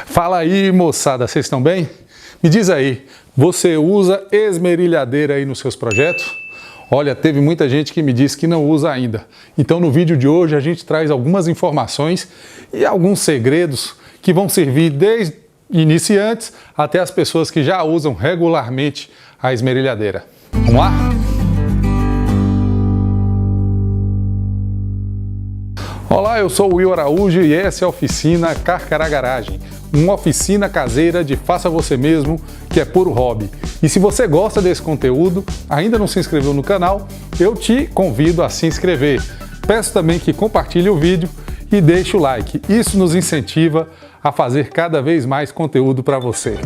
Fala aí, moçada, vocês estão bem? Me diz aí, você usa esmerilhadeira aí nos seus projetos? Olha, teve muita gente que me disse que não usa ainda. Então no vídeo de hoje a gente traz algumas informações e alguns segredos que vão servir desde iniciantes até as pessoas que já usam regularmente a esmerilhadeira. Vamos lá? Olá, eu sou o Will Araújo e essa é a oficina Carcará Garagem, uma oficina caseira de faça você mesmo, que é puro hobby. E se você gosta desse conteúdo, ainda não se inscreveu no canal, eu te convido a se inscrever. Peço também que compartilhe o vídeo e deixe o like. Isso nos incentiva a fazer cada vez mais conteúdo para você.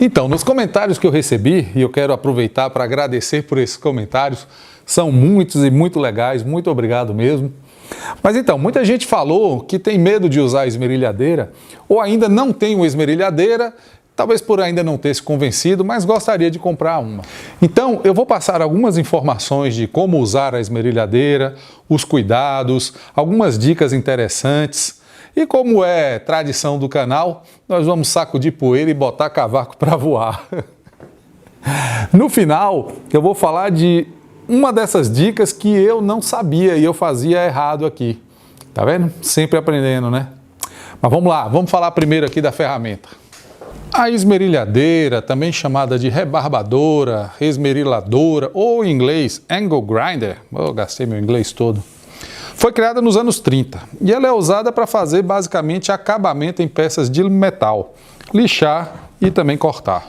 Então, nos comentários que eu recebi, e eu quero aproveitar para agradecer por esses comentários, são muitos e muito legais, muito obrigado mesmo. Mas então, muita gente falou que tem medo de usar a esmerilhadeira, ou ainda não tem uma esmerilhadeira, talvez por ainda não ter se convencido, mas gostaria de comprar uma. Então, eu vou passar algumas informações de como usar a esmerilhadeira, os cuidados, algumas dicas interessantes. E como é tradição do canal, nós vamos sacudir poeira e botar cavaco para voar. No final, eu vou falar de uma dessas dicas que eu não sabia e eu fazia errado aqui. Tá vendo? Sempre aprendendo, né? Mas vamos lá, vamos falar primeiro aqui da ferramenta. A esmerilhadeira, também chamada de rebarbadora, esmeriladora ou em inglês angle grinder, eu gastei meu inglês todo, foi criada nos anos 30 e ela é usada para fazer basicamente acabamento em peças de metal, lixar e também cortar.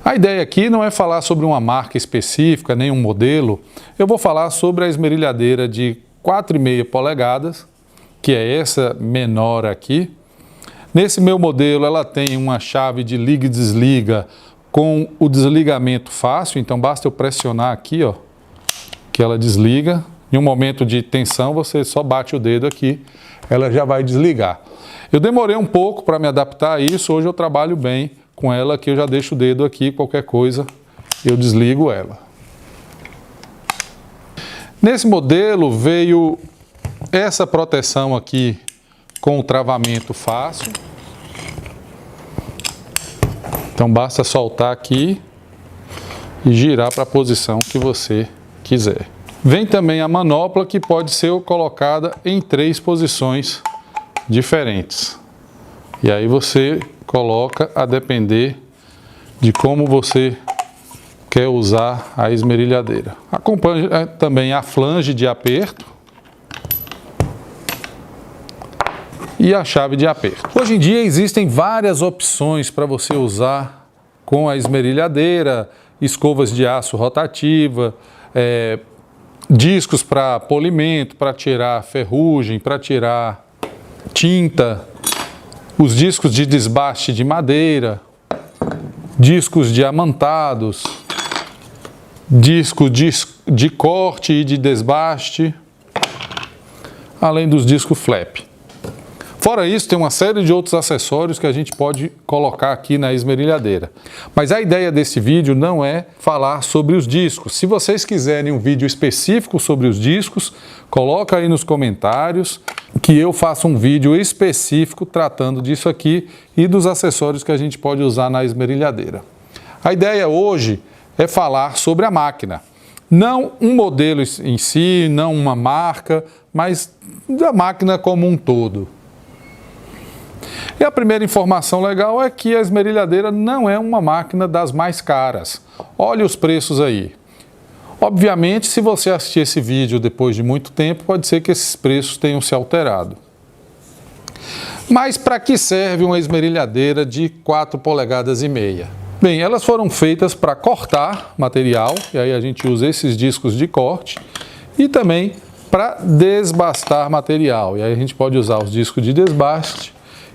A ideia aqui não é falar sobre uma marca específica, nem um modelo, eu vou falar sobre a esmerilhadeira de 4,5 polegadas, que é essa menor aqui. Nesse meu modelo ela tem uma chave de liga e desliga com o desligamento fácil, então basta eu pressionar aqui, ó, que ela desliga. Em um momento de tensão, você só bate o dedo aqui, ela já vai desligar. Eu demorei um pouco para me adaptar a isso, hoje eu trabalho bem com ela, que eu já deixo o dedo aqui, qualquer coisa, eu desligo ela. Nesse modelo veio essa proteção aqui com o travamento fácil. Então basta soltar aqui e girar para a posição que você quiser. Vem também a manopla, que pode ser colocada em 3 posições diferentes. E aí você coloca a depender de como você quer usar a esmerilhadeira. Acompanha também a flange de aperto e a chave de aperto. Hoje em dia existem várias opções para você usar com a esmerilhadeira, escovas de aço rotativa, discos para polimento, para tirar ferrugem, para tirar tinta, os discos de desbaste de madeira, discos diamantados, discos de corte e de desbaste, além dos discos flap. Fora isso, tem uma série de outros acessórios que a gente pode colocar aqui na esmerilhadeira. Mas a ideia desse vídeo não é falar sobre os discos. Se vocês quiserem um vídeo específico sobre os discos, coloca aí nos comentários que eu faço um vídeo específico tratando disso aqui e dos acessórios que a gente pode usar na esmerilhadeira. A ideia hoje é falar sobre a máquina. Não um modelo em si, não uma marca, mas da máquina como um todo. E a primeira informação legal é que a esmerilhadeira não é uma máquina das mais caras. Olha os preços aí. Obviamente, se você assistir esse vídeo depois de muito tempo, pode ser que esses preços tenham se alterado. Mas para que serve uma esmerilhadeira de 4,5 polegadas? Bem, elas foram feitas para cortar material, e aí a gente usa esses discos de corte, e também para desbastar material, e aí a gente pode usar os discos de desbaste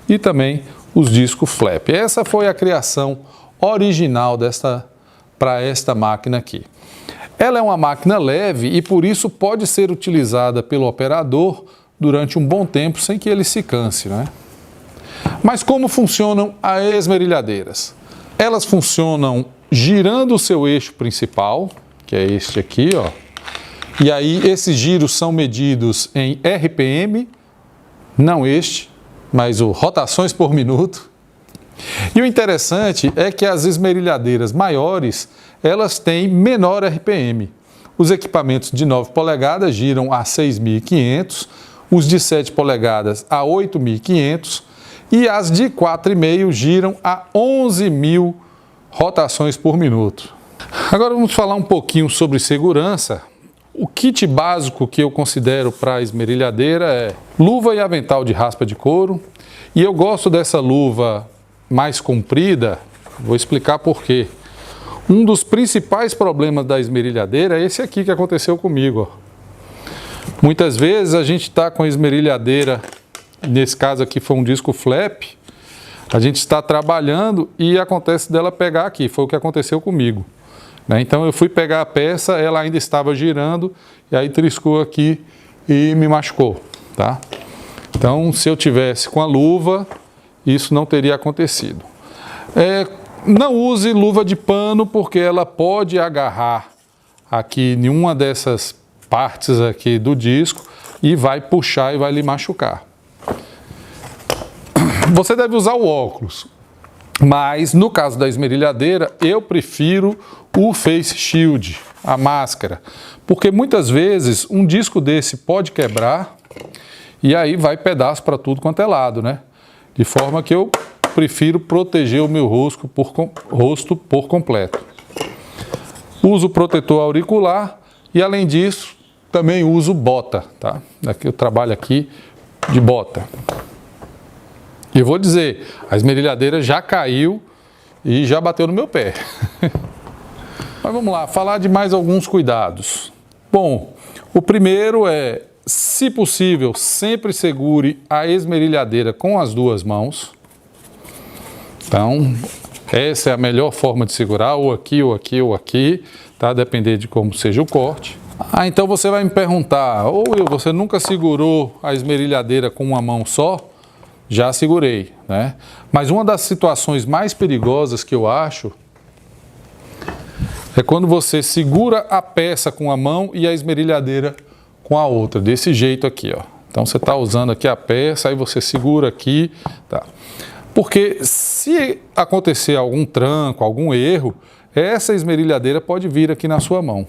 e também os discos flap. Essa foi a criação original para esta máquina aqui. Ela é uma máquina leve e por isso pode ser utilizada pelo operador durante um bom tempo sem que ele se canse, né? Mas como funcionam as esmerilhadeiras? Elas funcionam girando o seu eixo principal, que é este aqui, ó. E aí esses giros são medidos em RPM, não este, mas o rotações por minuto. E o interessante é que as esmerilhadeiras maiores, elas têm menor RPM. Os equipamentos de 9 polegadas giram a 6.500, os de 7 polegadas a 8.500 e as de 4,5 giram a 11.000 rotações por minuto. Agora vamos falar um pouquinho sobre segurança. O kit básico que eu considero para a esmerilhadeira é luva e avental de raspa de couro. E eu gosto dessa luva mais comprida, vou explicar por quê. Um dos principais problemas da esmerilhadeira é esse aqui que aconteceu comigo, ó. Muitas vezes a gente está com a esmerilhadeira, nesse caso aqui foi um disco flap, a gente está trabalhando e acontece dela pegar aqui, foi o que aconteceu comigo. Então eu fui pegar a peça, ela ainda estava girando e aí triscou aqui e me machucou, tá? Então se eu tivesse com a luva, isso não teria acontecido. Não use luva de pano porque ela pode agarrar aqui em uma dessas partes aqui do disco e vai puxar e vai lhe machucar. Você deve usar o óculos, mas no caso da esmerilhadeira eu prefiro o face shield, a máscara, porque muitas vezes um disco desse pode quebrar e aí vai pedaço para tudo quanto é lado, né? De forma que eu prefiro proteger o meu rosto por completo. Uso protetor auricular e além disso também uso bota, tá? Aqui eu trabalho aqui de bota. E eu vou dizer, a esmerilhadeira já caiu e já bateu no meu pé. Mas vamos lá, falar de mais alguns cuidados. Bom, o primeiro é, se possível, sempre segure a esmerilhadeira com as duas mãos. Então, essa é a melhor forma de segurar, ou aqui, ou aqui, ou aqui, tá? Depender de como seja o corte. Então você vai me perguntar, você nunca segurou a esmerilhadeira com uma mão só? Já segurei, né? Mas uma das situações mais perigosas que eu acho é quando você segura a peça com a mão e a esmerilhadeira com a outra, desse jeito aqui, ó. Então você está usando aqui a peça, aí você segura aqui, tá? Porque se acontecer algum tranco, algum erro, essa esmerilhadeira pode vir aqui na sua mão.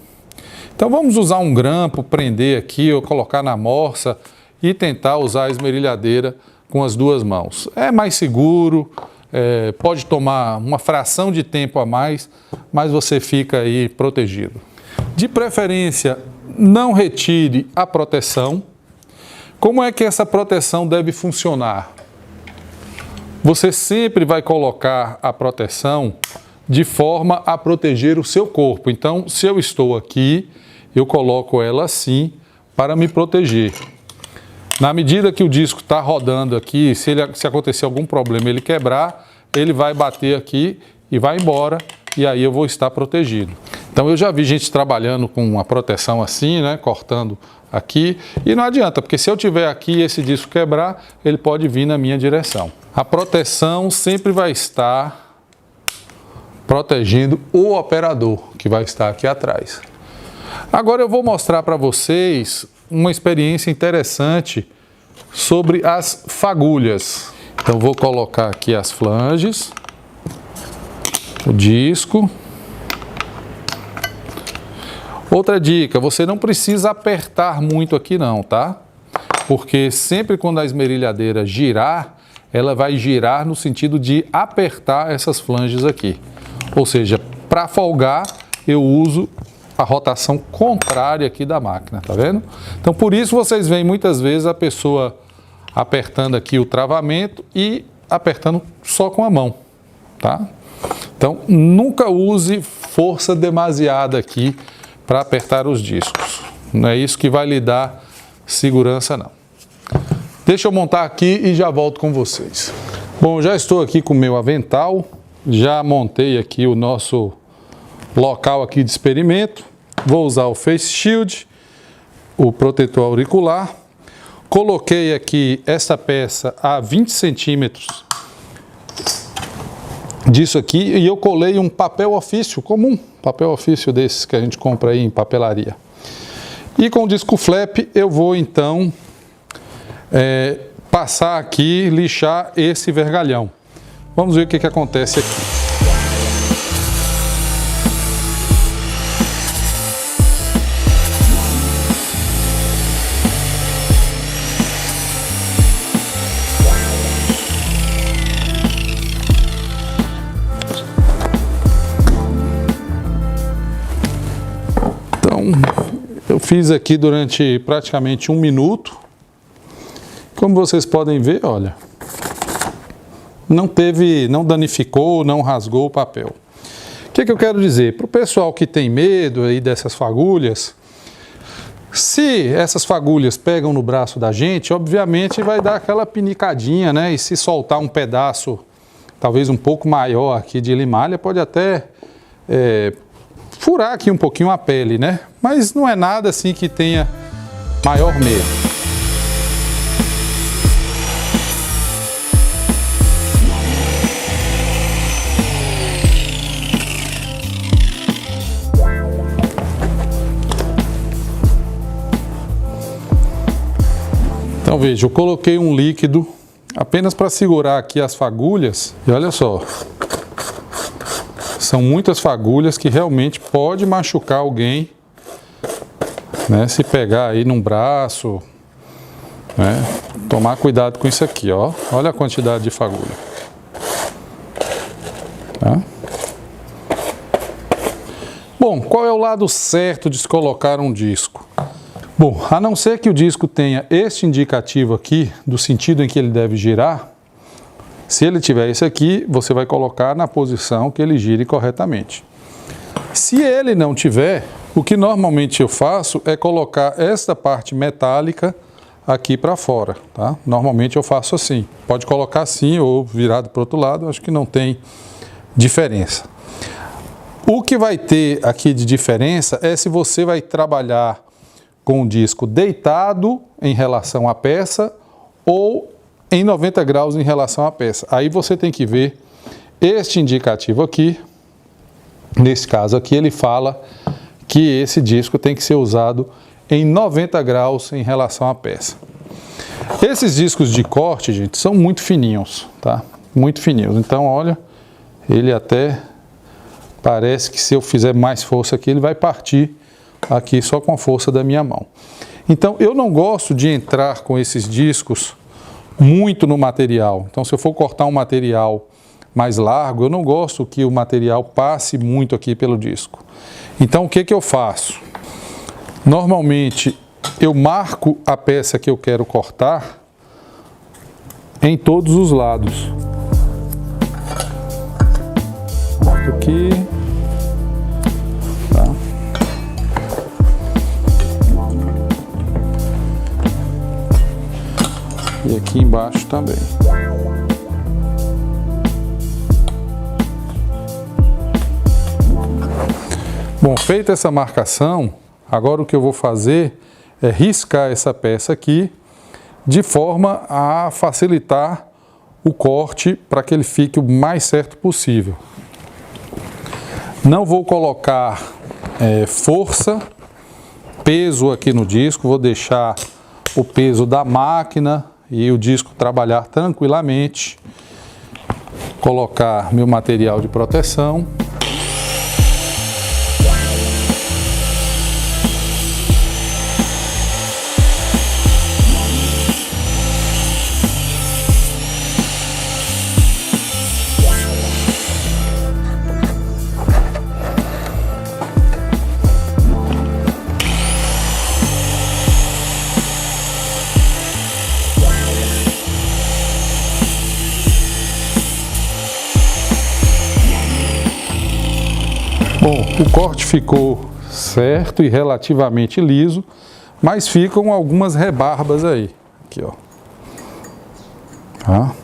Então vamos usar um grampo, prender aqui ou colocar na morsa e tentar usar a esmerilhadeira com as duas mãos. É mais seguro, pode tomar uma fração de tempo a mais, mas você fica aí protegido. De preferência, não retire a proteção. Como é que essa proteção deve funcionar? Você sempre vai colocar a proteção de forma a proteger o seu corpo. Então, se eu estou aqui, eu coloco ela assim para me proteger. Na medida que o disco está rodando aqui, se acontecer algum problema, ele quebrar, ele vai bater aqui e vai embora, e aí eu vou estar protegido. Então eu já vi gente trabalhando com uma proteção assim, né, cortando aqui, e não adianta, porque se eu tiver aqui e esse disco quebrar, ele pode vir na minha direção. A proteção sempre vai estar protegendo o operador, que vai estar aqui atrás. Agora eu vou mostrar para vocês uma experiência interessante sobre as fagulhas. Então vou colocar aqui as flanges, o disco. Outra dica, você não precisa apertar muito aqui não, tá? Porque sempre quando a esmerilhadeira girar, ela vai girar no sentido de apertar essas flanges aqui. Ou seja, para folgar, eu uso a rotação contrária aqui da máquina, tá vendo? Então, por isso vocês veem muitas vezes a pessoa apertando aqui o travamento e apertando só com a mão, tá? Então, nunca use força demasiada aqui para apertar os discos. Não é isso que vai lhe dar segurança, não. Deixa eu montar aqui e já volto com vocês. Bom, já estou aqui com o meu avental, já montei aqui o nosso local aqui de experimento. Vou usar o face shield, o protetor auricular. Coloquei aqui essa peça a 20 centímetros disso aqui e eu colei um papel ofício comum, papel ofício desses que a gente compra aí em papelaria. E com o disco flap eu vou então passar aqui, lixar esse vergalhão. Vamos ver o que acontece aqui. Eu fiz aqui durante praticamente 1 minuto. Como vocês podem ver, olha, não danificou, não rasgou o papel. O que eu quero dizer? Para o pessoal que tem medo aí dessas fagulhas, se essas fagulhas pegam no braço da gente, obviamente vai dar aquela pinicadinha, né? E se soltar um pedaço, talvez um pouco maior aqui de limalha, pode até furar aqui um pouquinho a pele, né? Mas não é nada assim que tenha maior medo. Então veja, eu coloquei um líquido apenas para segurar aqui as fagulhas e olha só. São muitas fagulhas que realmente pode machucar alguém, né? Se pegar aí num braço, né? Tomar cuidado com isso aqui, ó. Olha a quantidade de fagulha. Tá? Bom, qual é o lado certo de se colocar um disco? Bom, a não ser que o disco tenha este indicativo aqui, do sentido em que ele deve girar, se ele tiver esse aqui, você vai colocar na posição que ele gire corretamente. Se ele não tiver, o que normalmente eu faço é colocar esta parte metálica aqui para fora, tá? Normalmente eu faço assim. Pode colocar assim ou virado para o outro lado, acho que não tem diferença. O que vai ter aqui de diferença é se você vai trabalhar com o disco deitado em relação à peça ou em 90 graus em relação à peça. Aí você tem que ver este indicativo aqui. Nesse caso aqui ele fala que esse disco tem que ser usado em 90 graus em relação à peça. Esses discos de corte, gente, são muito fininhos, tá? Muito fininhos. Então, olha, ele até parece que se eu fizer mais força aqui, ele vai partir aqui só com a força da minha mão. Então, eu não gosto de entrar com esses discos muito no material. Então, se eu for cortar um material mais largo, eu não gosto que o material passe muito aqui pelo disco. Então, o que eu faço? Normalmente, eu marco a peça que eu quero cortar em todos os lados. Aqui. Tá. E aqui embaixo também. Bom, feita essa marcação, agora o que eu vou fazer é riscar essa peça aqui, de forma a facilitar o corte para que ele fique o mais certo possível. Não vou colocar força, peso aqui no disco, vou deixar o peso da máquina e o disco trabalhar tranquilamente. Colocar meu material de proteção. Bom, o corte ficou certo e relativamente liso, mas ficam algumas rebarbas aí, aqui ó. Tá?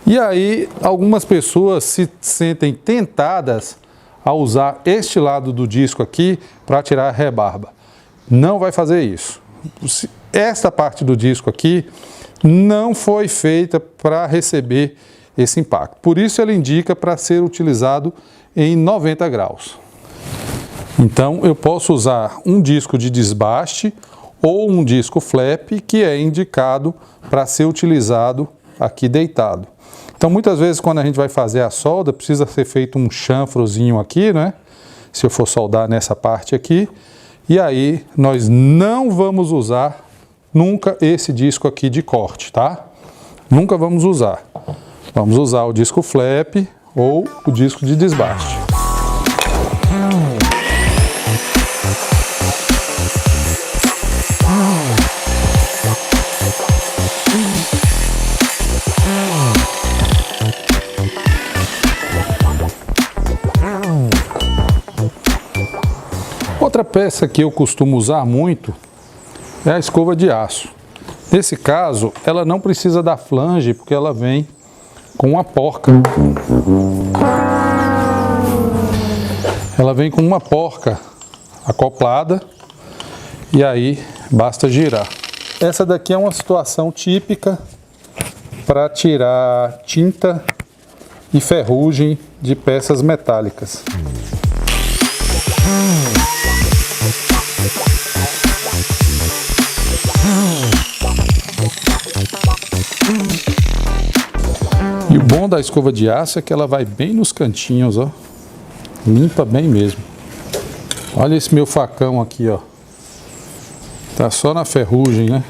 E aí, algumas pessoas se sentem tentadas a usar este lado do disco aqui para tirar a rebarba. Não vai fazer isso. Esta parte do disco aqui não foi feita para receber esse impacto. Por isso ele indica para ser utilizado em 90 graus. Então eu posso usar um disco de desbaste ou um disco flap que é indicado para ser utilizado aqui deitado. Então muitas vezes quando a gente vai fazer a solda precisa ser feito um chanfrozinho aqui, né? Se eu for soldar nessa parte aqui, e aí nós não vamos usar nunca esse disco aqui de corte, tá? Nunca vamos usar. Vamos usar o disco flap ou o disco de desbaste. Outra peça que eu costumo usar muito é a escova de aço. Nesse caso, ela não precisa da flange, porque ela vem com uma porca. Ela vem com uma porca acoplada e aí basta girar. Essa daqui é uma situação típica para tirar tinta e ferrugem de peças metálicas. E o bom da escova de aço é que ela vai bem nos cantinhos, ó. Limpa bem mesmo. Olha esse meu facão aqui, ó. Tá só na ferrugem, né?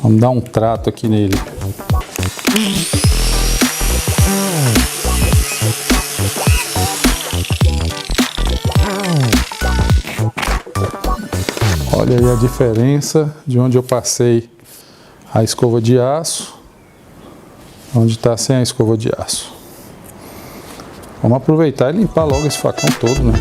Vamos dar um trato aqui nele. Olha aí a diferença de onde eu passei a escova de aço, onde está sem a escova de aço. Vamos aproveitar e limpar logo esse facão todo, né?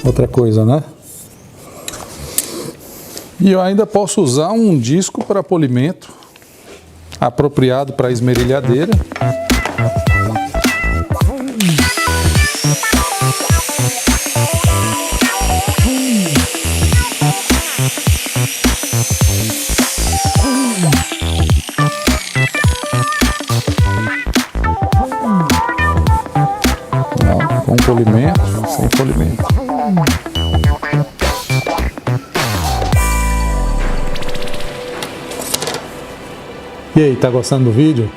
Outra coisa, né? E eu ainda posso usar um disco para polimento apropriado para esmerilhadeira. Com polimento, sem polimento. E aí, tá gostando do vídeo?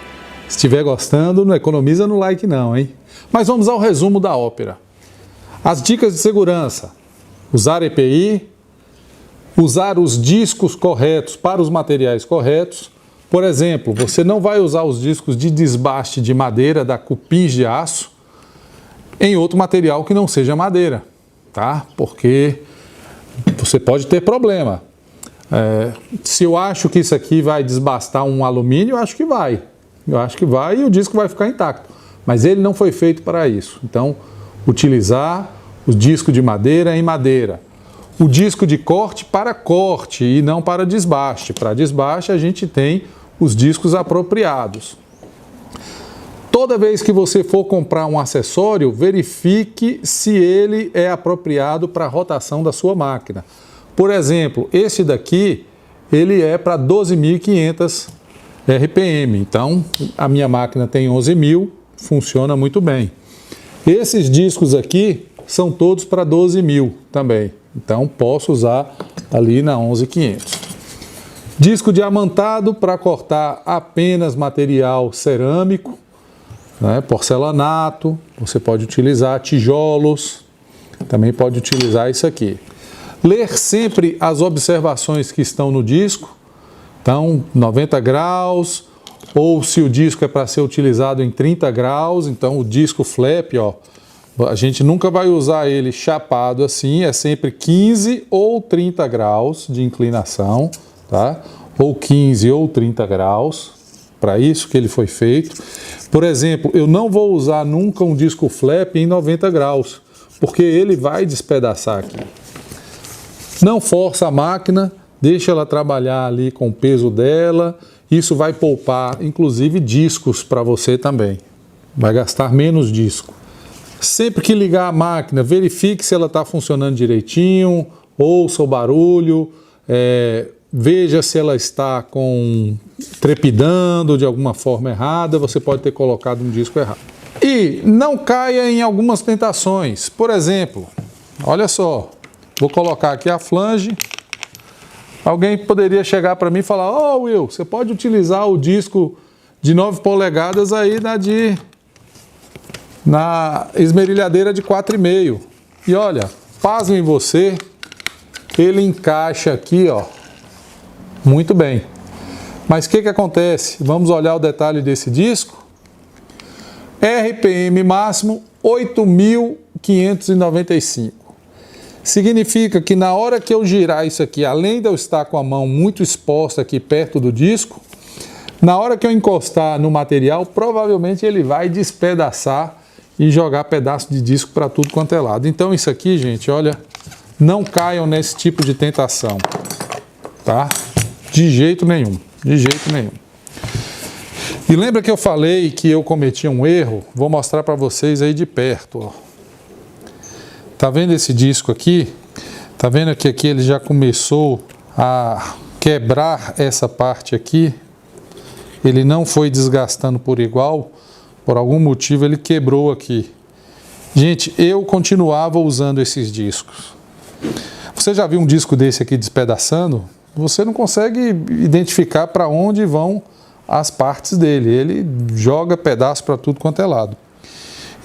Se estiver gostando, não economiza no like não, hein? Mas vamos ao resumo da ópera. As dicas de segurança: usar EPI, usar os discos corretos para os materiais corretos. Por exemplo, você não vai usar os discos de desbaste de madeira da cupins de aço em outro material que não seja madeira, tá? Porque você pode ter problema. Se eu acho que isso aqui vai desbastar um alumínio, eu acho que vai. Eu acho que vai e o disco vai ficar intacto. Mas ele não foi feito para isso. Então, utilizar o disco de madeira em madeira. O disco de corte para corte e não para desbaste. Para desbaste a gente tem os discos apropriados. Toda vez que você for comprar um acessório, verifique se ele é apropriado para a rotação da sua máquina. Por exemplo, esse daqui, ele é para 12.500 RPM. Então, a minha máquina tem 11.000, funciona muito bem. Esses discos aqui são todos para 12.000 também. Então, posso usar ali na 11.500. Disco diamantado para cortar apenas material cerâmico, né, porcelanato, você pode utilizar tijolos, também pode utilizar isso aqui. Ler sempre as observações que estão no disco, então 90 graus, ou se o disco é para ser utilizado em 30 graus, então o disco flap, ó, a gente nunca vai usar ele chapado assim, é sempre 15 ou 30 graus de inclinação, tá? Ou 15 ou 30 graus, para isso que ele foi feito. Por exemplo, eu não vou usar nunca um disco flap em 90 graus, porque ele vai despedaçar aqui. Não força a máquina, deixa ela trabalhar ali com o peso dela, isso vai poupar, inclusive, discos para você também. Vai gastar menos disco. Sempre que ligar a máquina, verifique se ela está funcionando direitinho, ouça o barulho, veja se ela está trepidando de alguma forma errada, você pode ter colocado um disco errado. E não caia em algumas tentações. Por exemplo, olha só, vou colocar aqui a flange. Alguém poderia chegar para mim e falar: "Ô, Will, você pode utilizar o disco de 9 polegadas aí na esmerilhadeira de 4,5. E olha, pasmem você, ele encaixa aqui, ó, muito bem. Mas o que acontece? Vamos olhar o detalhe desse disco. RPM máximo 8.595. Significa que na hora que eu girar isso aqui, além de eu estar com a mão muito exposta aqui perto do disco, na hora que eu encostar no material, provavelmente ele vai despedaçar e jogar pedaço de disco para tudo quanto é lado. Então isso aqui, gente, olha, não caiam nesse tipo de tentação, tá? De jeito nenhum, de jeito nenhum. E lembra que eu falei que eu cometi um erro? Vou mostrar para vocês aí de perto, ó. Tá vendo esse disco aqui? Tá vendo que aqui ele já começou a quebrar essa parte aqui? Ele não foi desgastando por igual, por algum motivo ele quebrou aqui. Gente, eu continuava usando esses discos. Você já viu um disco desse aqui despedaçando? Você não consegue identificar para onde vão as partes dele. Ele joga pedaço para tudo quanto é lado.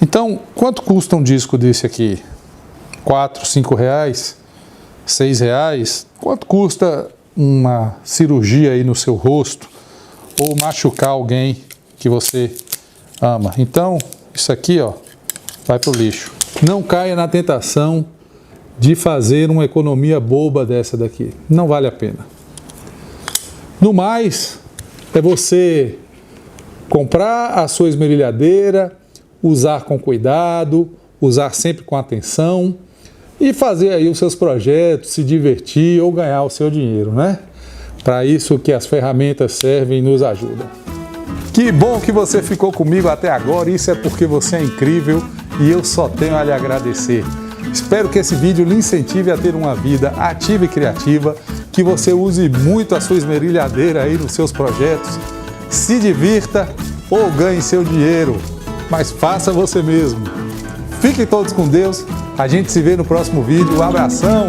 Então, quanto custa um disco desse aqui? 4, 5 reais? 6 reais? Quanto custa uma cirurgia aí no seu rosto? Ou machucar alguém que você ama? Então, isso aqui, ó, vai pro lixo. Não caia na tentação de fazer uma economia boba dessa daqui. Não vale a pena. No mais, é você comprar a sua esmerilhadeira, usar com cuidado, usar sempre com atenção e fazer aí os seus projetos, se divertir ou ganhar o seu dinheiro, né? Para isso que as ferramentas servem e nos ajudam. Que bom que você ficou comigo até agora, isso é porque você é incrível e eu só tenho a lhe agradecer. Espero que esse vídeo lhe incentive a ter uma vida ativa e criativa, que você use muito a sua esmerilhadeira aí nos seus projetos, se divirta ou ganhe seu dinheiro, mas faça você mesmo. Fiquem todos com Deus, a gente se vê no próximo vídeo, um abração!